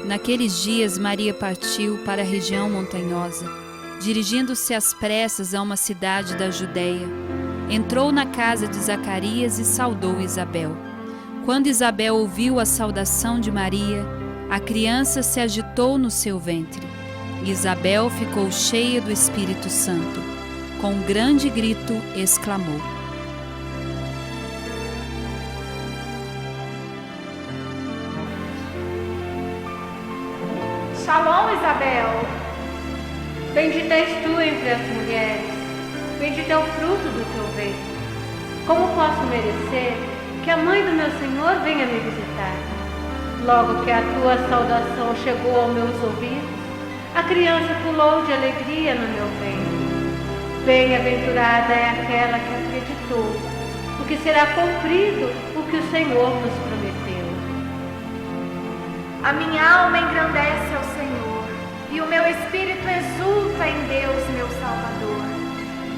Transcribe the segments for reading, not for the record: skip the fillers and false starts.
Naqueles dias, Maria partiu para a região montanhosa, dirigindo-se às pressas a uma cidade da Judéia. Entrou na casa de Zacarias e saudou Isabel. Quando Isabel ouviu a saudação de Maria, a criança se agitou no seu ventre. Isabel ficou cheia do Espírito Santo. Com um grande grito, exclamou: Shalom, Isabel! Bendita és tu entre as mulheres, bendito é o fruto do teu ventre. Como posso merecer que a mãe do meu Senhor venha me visitar? Logo que a tua saudação chegou aos meus ouvidos, a criança pulou de alegria no meu ventre. Bem-aventurada é aquela que acreditou, porque será cumprido o que o Senhor nos prometeu. A minha alma engrandece ao Senhor, e o meu espírito exulta em Deus, meu Salvador,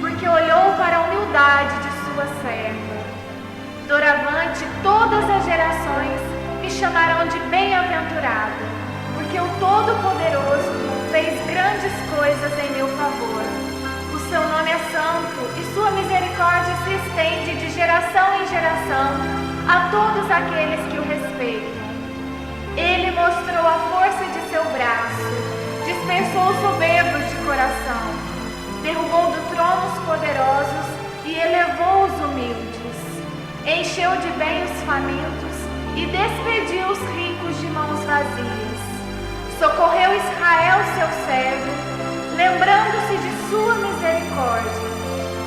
porque olhou para a humildade de sua serva. Doravante, todas as gerações me chamarão de bem-aventurada, porque o Todo-Poderoso fez grandes coisas em meu favor. O seu nome é santo, e sua misericórdia se estende de geração em geração a todos aqueles que o respeitam. Ele mostrou a força de seu braço, dispersou os soberbos de coração, derrubou do trono os poderosos e elevou os humildes, encheu de bem os famintos e despediu os ricos de mãos vazias. Socorreu Israel, seu servo, lembrando-se de sua misericórdia,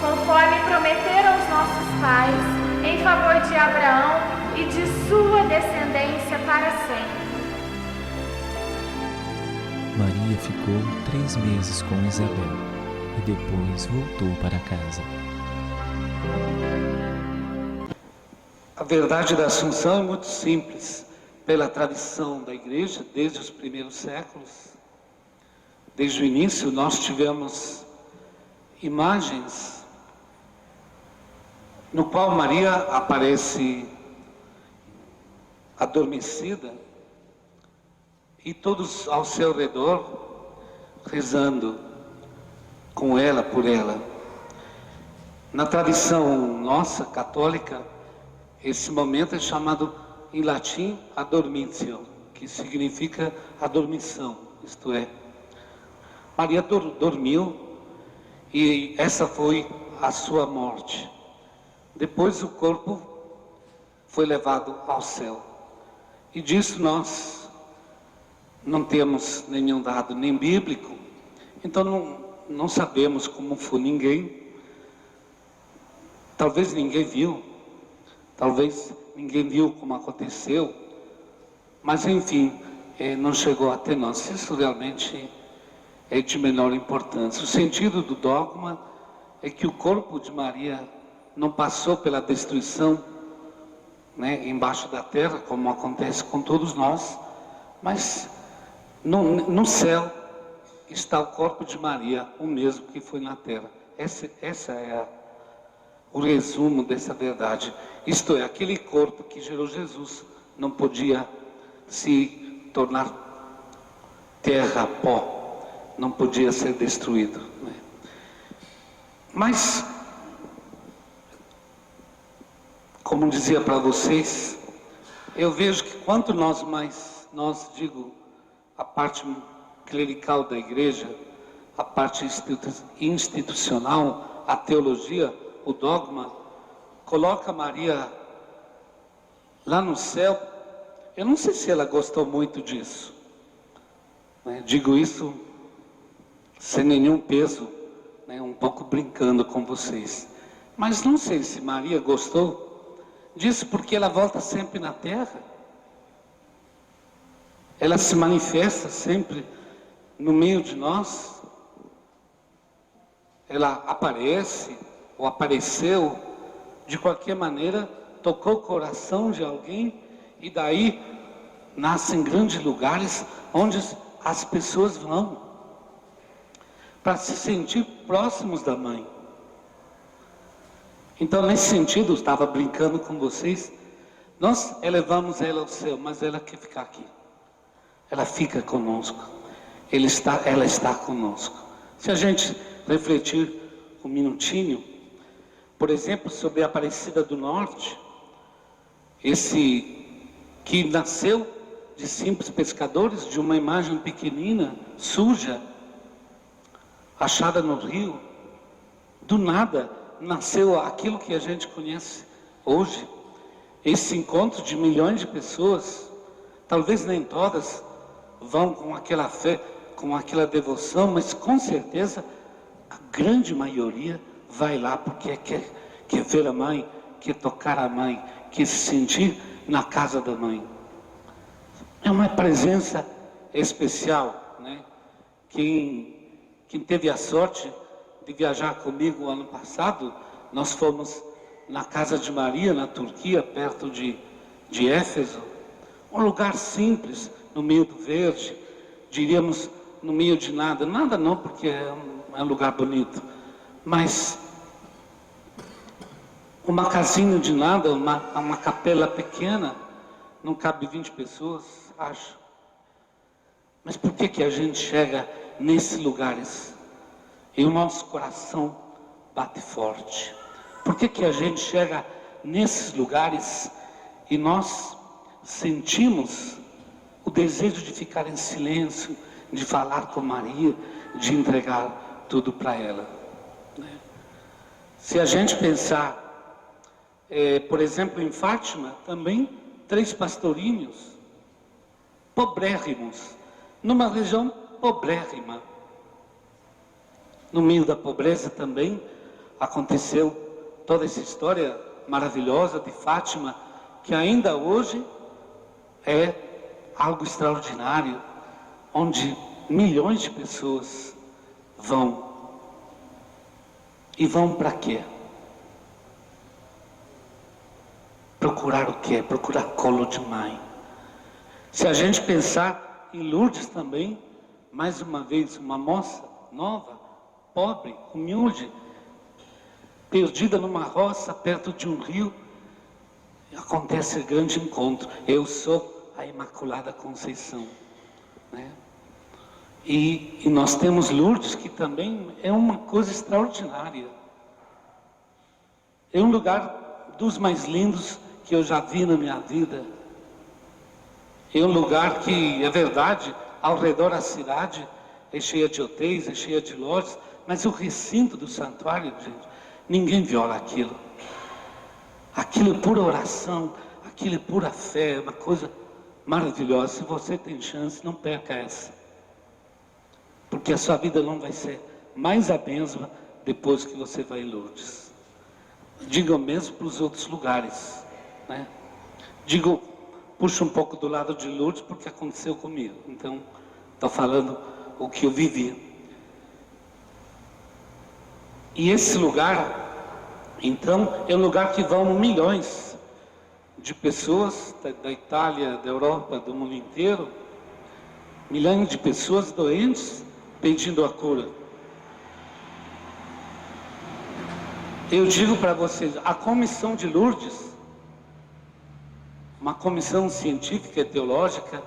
conforme prometeram os nossos pais, em favor de Abraão e de sua descendência para sempre. Maria ficou 3 meses com Isabel e depois voltou para casa. A verdade da Assunção é muito simples. Pela tradição da igreja, desde os primeiros séculos, desde o início, nós tivemos imagens no qual Maria aparece adormecida e todos ao seu redor rezando com ela, por ela. Na tradição nossa, católica, esse momento é chamado em latim adormitio, que significa adormição, isto é, Maria dormiu e essa foi a sua morte. Depois o corpo foi levado ao céu. E disso nós não temos nenhum dado nem bíblico, então não sabemos como foi ninguém. Talvez ninguém viu, talvez ninguém viu como aconteceu, mas enfim, não chegou até nós. Isso realmente é de menor importância. O sentido do dogma é que o corpo de Maria não passou pela destruição, embaixo da terra, como acontece com todos nós, mas no céu está o corpo de Maria, o mesmo que foi na terra. Essa é o resumo dessa verdade. Isto é, aquele corpo que gerou Jesus não podia se tornar terra, pó, não podia ser destruído. Mas, como dizia para vocês, eu vejo que quanto digo, a parte clerical da igreja, a parte institucional, a teologia, o dogma, coloca Maria lá no céu. Eu não sei se ela gostou muito disso. Digo isso sem nenhum peso, um pouco brincando com vocês. Mas não sei se Maria gostou disso, porque ela volta sempre na terra. Ela se manifesta sempre no meio de nós. Ela aparece, ou apareceu, de qualquer maneira, tocou o coração de alguém, e daí nascem grandes lugares onde as pessoas vão para se sentir próximos da mãe. Então, nesse sentido, eu estava brincando com vocês, nós elevamos ela ao céu, mas ela quer ficar aqui. ela fica conosco, ela está conosco. Se a gente refletir um minutinho, por exemplo, sobre a Aparecida do Norte, esse que nasceu de simples pescadores, de uma imagem pequenina, suja, achada no rio, do nada nasceu aquilo que a gente conhece hoje. Esse encontro de milhões de pessoas, talvez nem todas vão com aquela fé, com aquela devoção, mas com certeza a grande maioria vai lá porque quer ver a mãe, quer tocar a mãe, quer se sentir na casa da mãe. É uma presença especial, né? Quem teve a sorte de viajar comigo ano passado, nós fomos na Casa de Maria, na Turquia, perto de Éfeso, um lugar simples, no meio do verde, diríamos no meio de nada não, porque é um lugar bonito, mas uma casinha de nada, uma capela pequena, não cabe 20 pessoas, acho. Mas por que a gente chega nesses lugares e o nosso coração bate forte? Por que a gente chega nesses lugares e nós sentimos o desejo de ficar em silêncio, de falar com Maria, de entregar tudo para ela, né? Se a gente pensar, por exemplo, em Fátima, também 3 pastorinhos, pobrérrimos, numa região pobrérrima. No meio da pobreza também aconteceu toda essa história maravilhosa de Fátima, que ainda hoje é algo extraordinário, onde milhões de pessoas vão. E vão para quê? Procurar o quê? Procurar colo de mãe. Se a gente pensar em Lourdes também, mais uma vez, uma moça nova, pobre, humilde, perdida numa roça, perto de um rio, acontece o grande encontro. Eu sou a Imaculada Conceição, né? E nós temos Lourdes, que também é uma coisa extraordinária. É um lugar dos mais lindos que eu já vi na minha vida. É um lugar que, é verdade, ao redor da cidade é cheia de hotéis, é cheia de lojas, mas o recinto do santuário, gente, ninguém viola aquilo. Aquilo é pura oração, aquilo é pura fé, é uma coisa maravilhosa. Se você tem chance, não perca essa. Porque a sua vida não vai ser mais a mesma depois que você vai em Lourdes. Digo mesmo para os outros lugares, né? Digo, puxa um pouco do lado de Lourdes porque aconteceu comigo. Então, estou falando o que eu vivi. E esse lugar, então, é um lugar que vão milhões de pessoas da Itália, da Europa, do mundo inteiro. Milhões de pessoas doentes pedindo a cura. Eu digo para vocês, a comissão de Lourdes, uma comissão científica e teológica,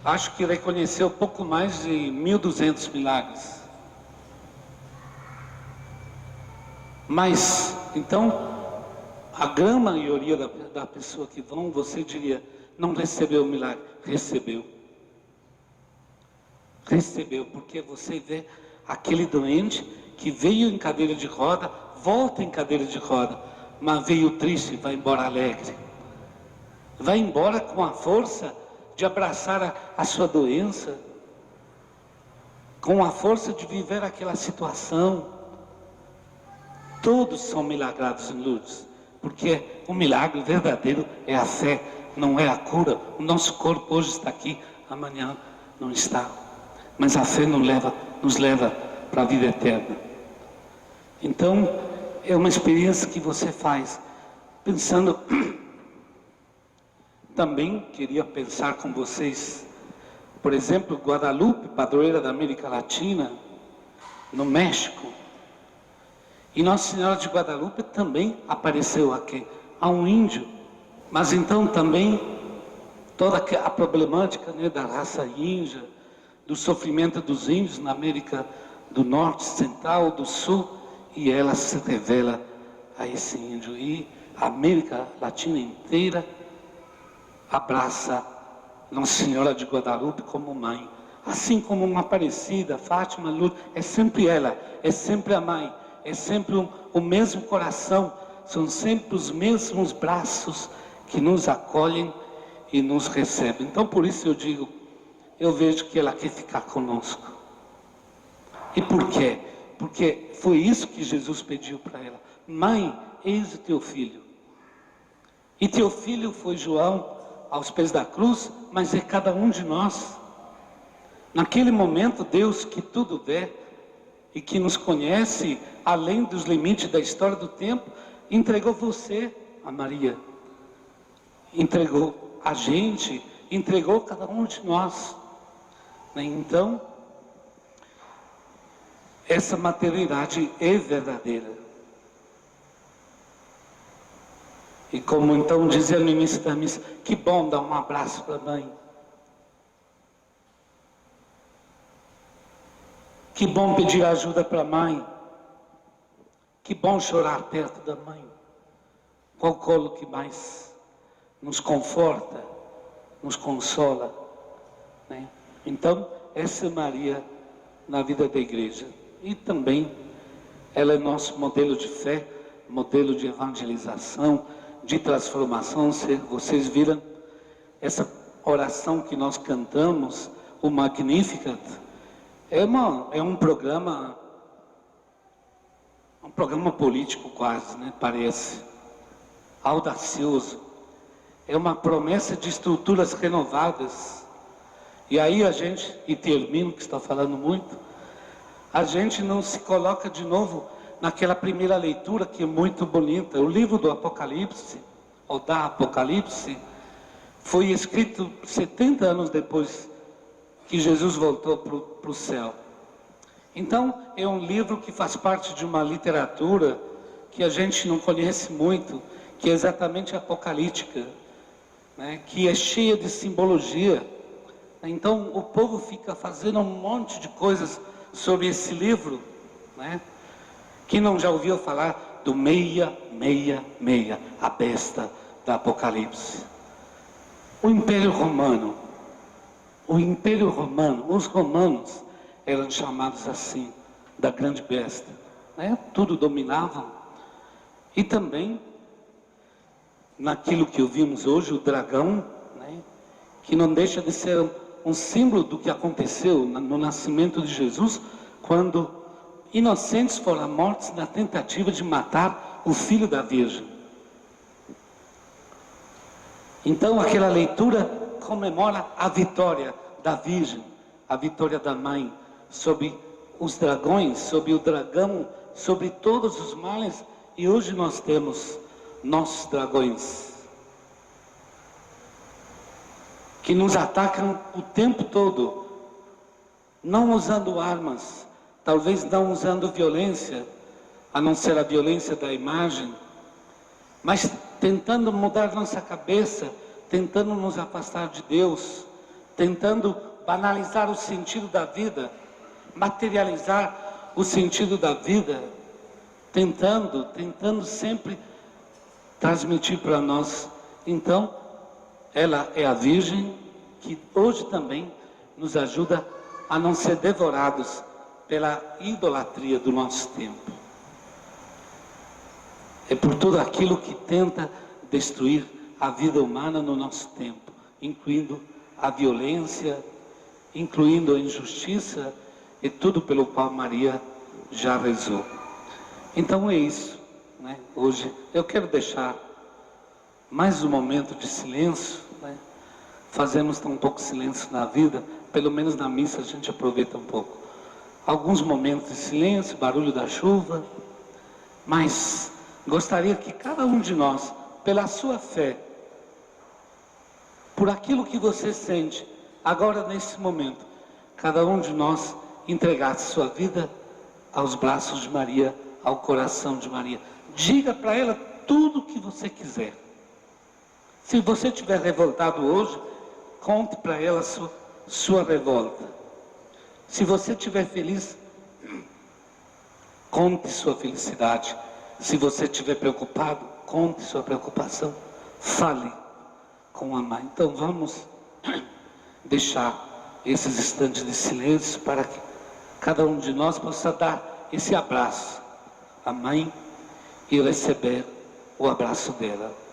acho que reconheceu pouco mais de 1.200 milagres. Mas, então, a grande maioria da pessoa que vão, você diria, não recebeu o milagre. Recebeu. Recebeu, porque você vê aquele doente que veio em cadeira de roda, volta em cadeira de roda, mas veio triste, vai embora alegre. Vai embora com a força de abraçar a sua doença, com a força de viver aquela situação. Todos são milagrados em Lourdes, porque o milagre verdadeiro é a fé, não é a cura. O nosso corpo hoje está aqui, amanhã não está. Mas a fé nos leva para a vida eterna. Então, é uma experiência que você faz pensando. Também queria pensar com vocês, por exemplo, Guadalupe, padroeira da América Latina, no México. E Nossa Senhora de Guadalupe também apareceu aqui, a um índio. Mas então também toda a problemática, né, da raça índia, do sofrimento dos índios na América do Norte, Central, do Sul, e ela se revela a esse índio. E a América Latina inteira abraça Nossa Senhora de Guadalupe como mãe. Assim como uma Aparecida, Fátima, Lourdes, é sempre ela, é sempre a mãe, é sempre o mesmo coração, são sempre os mesmos braços que nos acolhem e nos recebem. Então por isso eu digo, eu vejo que ela quer ficar conosco. E por quê? Porque foi isso que Jesus pediu para ela. Mãe, eis o teu filho. E teu filho foi João aos pés da cruz, mas é cada um de nós. Naquele momento, Deus que tudo vê e que nos conhece além dos limites da história do tempo, entregou você, a Maria. Entregou a gente, entregou cada um de nós. Então, essa maternidade é verdadeira. E como então dizia no início da missa, que bom dar um abraço para a mãe. Que bom pedir ajuda para a mãe. Que bom chorar perto da mãe. Qual colo que mais nos conforta, nos consola, né? Então, essa é Maria na vida da igreja. E também ela é nosso modelo de fé, modelo de evangelização, de transformação. Vocês viram essa oração que nós cantamos, o Magnificat, é um programa político quase, né? Parece audacioso. É uma promessa de estruturas renovadas. E aí a gente, e termino que está falando muito, a gente não se coloca de novo naquela primeira leitura que é muito bonita. O livro do Apocalipse, ou da Apocalipse, foi escrito 70 anos depois que Jesus voltou para o céu. Então, é um livro que faz parte de uma literatura que a gente não conhece muito, que é exatamente apocalíptica, né? Que é cheia de simbologia. Então, o povo fica fazendo um monte de coisas sobre esse livro, né? Quem não já ouviu falar do 666, a besta da Apocalipse? O Império Romano, os romanos eram chamados assim, da grande besta, né? Tudo dominavam. E também, naquilo que ouvimos hoje, o dragão, né? Que não deixa de ser um símbolo do que aconteceu no nascimento de Jesus, quando inocentes foram mortos na tentativa de matar o filho da Virgem. Então aquela leitura comemora a vitória da Virgem, a vitória da Mãe sobre os dragões, sobre o dragão, sobre todos os males. E hoje nós temos nossos dragões que nos atacam o tempo todo, não usando armas, talvez não usando violência, a não ser a violência da imagem, mas tentando mudar nossa cabeça, tentando nos afastar de Deus, tentando banalizar o sentido da vida, materializar o sentido da vida, tentando sempre transmitir para nós. Então, ela é a Virgem que hoje também nos ajuda a não ser devorados pela idolatria do nosso tempo. É por tudo aquilo que tenta destruir a vida humana no nosso tempo, incluindo a violência, incluindo a injustiça, e tudo pelo qual Maria já rezou. Então é isso, né? Hoje eu quero deixar mais um momento de silêncio, né? Fazemos tão pouco silêncio na vida, pelo menos na missa a gente aproveita um pouco. Alguns momentos de silêncio, barulho da chuva, mas gostaria que cada um de nós, pela sua fé, por aquilo que você sente, agora nesse momento, cada um de nós entregasse sua vida aos braços de Maria, ao coração de Maria. Diga para ela tudo o que você quiser. Se você estiver revoltado hoje, conte para ela sua revolta. Se você estiver feliz, conte sua felicidade. Se você estiver preocupado, conte sua preocupação. Fale com a mãe. Então vamos deixar esses instantes de silêncio para que cada um de nós possa dar esse abraço à mãe e receber o abraço dela.